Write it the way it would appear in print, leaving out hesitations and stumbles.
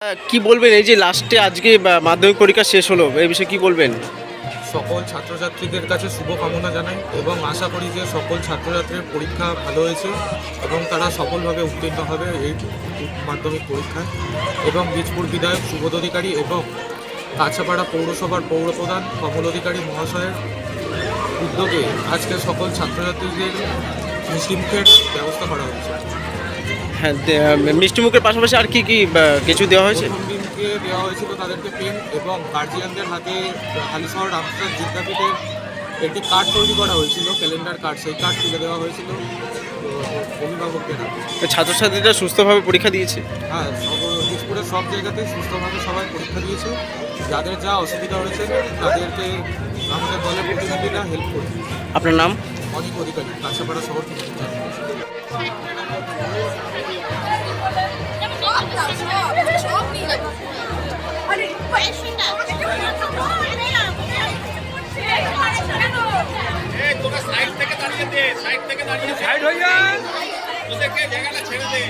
কি বলবেন এই যে লাস্টে আজকে মাধ্যমিক পরীক্ষা শেষ হলো, এই বিষয়ে কি বলবেন? সকল ছাত্রছাত্রীদের কাছে শুভকামনা জানাই এবং আশা করি যে সকল ছাত্রছাত্রীর পরীক্ষা ভালো হয়েছে এবং তারা সফলভাবে উত্তীর্ণ হবে এই মাধ্যমিক পরীক্ষায়। এবং বীজপুর বিধায়ক সুবোধ অধিকারী এবং কাছাপাড়া পৌরসভার পৌরপ্রধান কমল অধিকারী মহাশয়ের উদ্যোগে আজকে সকল ছাত্রছাত্রীদের মিষ্টিমুখের ব্যবস্থা করা হয়েছে। হ্যাঁ, মিষ্টিমুখের পাশাপাশি আর কি কি কিছু দেওয়া হয়েছে? প্রথম দিনকে দেওয়া হয়েছিল তাদেরকে পেন এবং গার্জিয়ানদের হাতে হালিশহর রামপ্রসাদ বিদ্যাপীঠের একটি কার্ড তৈরি করা হয়েছিল, ক্যালেন্ডার কার্ড, সেই কার্ড তুলে দেওয়া হয়েছিল অভিভাবকদের হাতে। ছাত্রছাত্রীরা সুস্থভাবে পরীক্ষা দিয়েছে? হ্যাঁ, বীজপুরের সব জায়গাতেই সুস্থভাবে সবাই পরীক্ষা দিয়েছে। যাদের যা অসুবিধা হয়েছে তাদেরকে আমাদের দলের প্রতিনিধিরা হেল্প করছে। আপনার নাম? অনেক অধিকারী, কাছাপাড়া শহর থেকে। তোরা সাইড থেকে দাঁড়িয়ে দে, সাইড হয়ে যা, তোদেরকে জায়গাটা ছেড়ে দে।